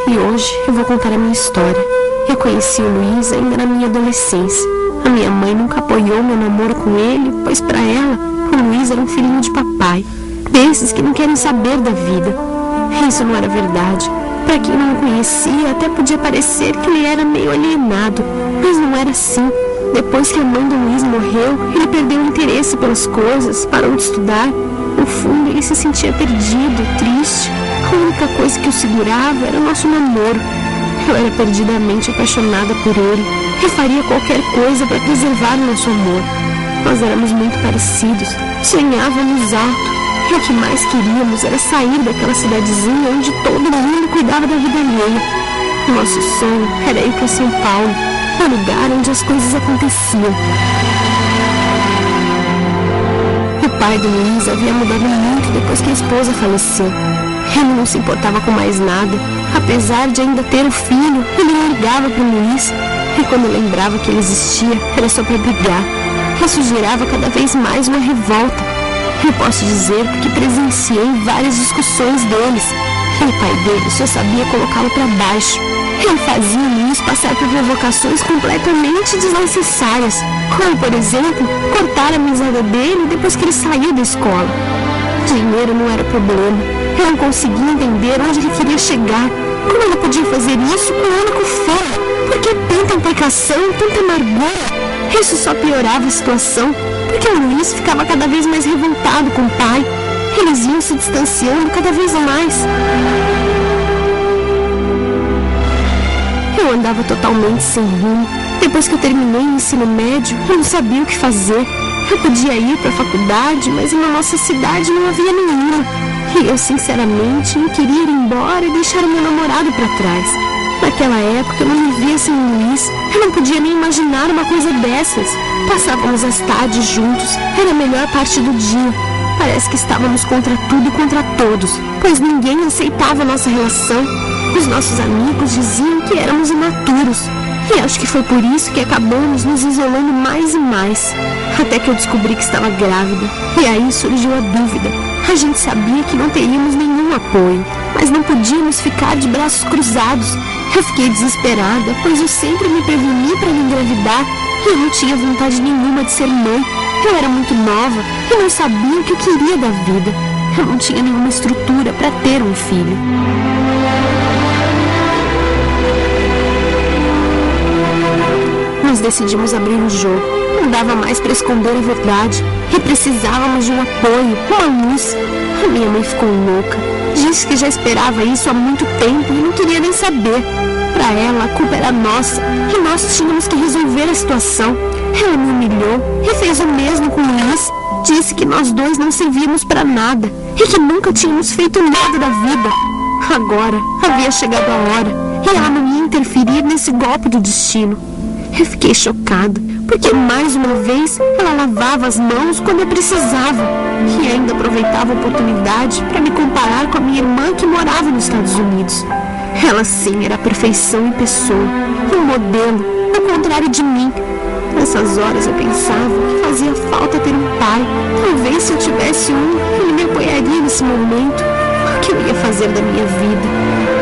E hoje eu vou contar a minha história. Eu conheci o Luiz ainda na minha adolescência. A minha mãe nunca apoiou meu namoro com ele, pois para ela, o Luiz era um filhinho de papai, desses que não querem saber da vida. Isso não era verdade. Para quem não o conhecia, até podia parecer que ele era meio alienado, mas não era assim. Depois que a mãe do Luiz morreu, ele perdeu o interesse pelas coisas, parou de estudar. No fundo, ele se sentia perdido, triste. A única coisa que o segurava era o nosso namoro. Eu era perdidamente apaixonada por ele e faria qualquer coisa para preservar o nosso amor. Nós éramos muito parecidos, sonhávamos alto, e o que mais queríamos era sair daquela cidadezinha onde todo mundo cuidava da vida alheia. O nosso sonho era ir para São Paulo, um lugar onde as coisas aconteciam. O pai do Luiz havia mudado muito depois que a esposa faleceu. Ele não se importava com mais nada. Apesar de ainda ter o filho, ele não ligava para o Luiz. E quando lembrava que ele existia, era só para brigar. Isso gerava cada vez mais uma revolta. Eu posso dizer que presenciei várias discussões deles. E o pai dele só sabia colocá-lo para baixo. Ele fazia o Luiz passar por provocações completamente desnecessárias, como, por exemplo, cortar a mesada dele depois que ele saiu da escola. Dinheiro não era problema. Eu não conseguia entender onde ele queria chegar. Como ele podia fazer isso com o único filho? Por que tanta implicação, tanta amargura? Isso só piorava a situação, porque o Luiz ficava cada vez mais revoltado com o pai. Eles iam se distanciando cada vez mais. Eu andava totalmente sem rumo. Depois que eu terminei o ensino médio, eu não sabia o que fazer. Eu podia ir para a faculdade, mas na nossa cidade não havia nenhuma. E eu, sinceramente, não queria ir embora e deixar o meu namorado para trás. Naquela época, eu não me via sem o Luiz. Eu não podia nem imaginar uma coisa dessas. Passávamos as tardes juntos. Era a melhor parte do dia. Parece que estávamos contra tudo e contra todos, pois ninguém aceitava a nossa relação. Os nossos amigos diziam que éramos imaturos. E acho que foi por isso que acabamos nos isolando mais e mais. Até que eu descobri que estava grávida. E aí surgiu a dúvida. A gente sabia que não teríamos nenhum apoio, mas não podíamos ficar de braços cruzados. Eu fiquei desesperada, pois eu sempre me preveni para me engravidar. E eu não tinha vontade nenhuma de ser mãe. Eu era muito nova e não sabia o que eu queria da vida. Eu não tinha nenhuma estrutura para ter um filho. Nós decidimos abrir um jogo. Não dava mais para esconder a verdade. E precisávamos de um apoio, uma luz. A minha mãe ficou louca. Disse que já esperava isso há muito tempo e não queria nem saber. Para ela, a culpa era nossa e nós tínhamos que resolver a situação. Ela me humilhou e fez o mesmo com o Luiz. Disse que nós dois não servíamos para nada e que nunca tínhamos feito nada da vida. Agora havia chegado a hora e ela não ia interferir nesse golpe do destino. Eu fiquei chocada, porque mais uma vez ela lavava as mãos quando eu precisava e ainda aproveitava a oportunidade para me comparar com a minha irmã que morava nos Estados Unidos. Ela sim era a perfeição em pessoa, um modelo, ao contrário de mim. Nessas horas eu pensava que fazia falta ter um pai. Talvez se eu tivesse um, ele me apoiaria nesse momento. O que eu ia fazer da minha vida?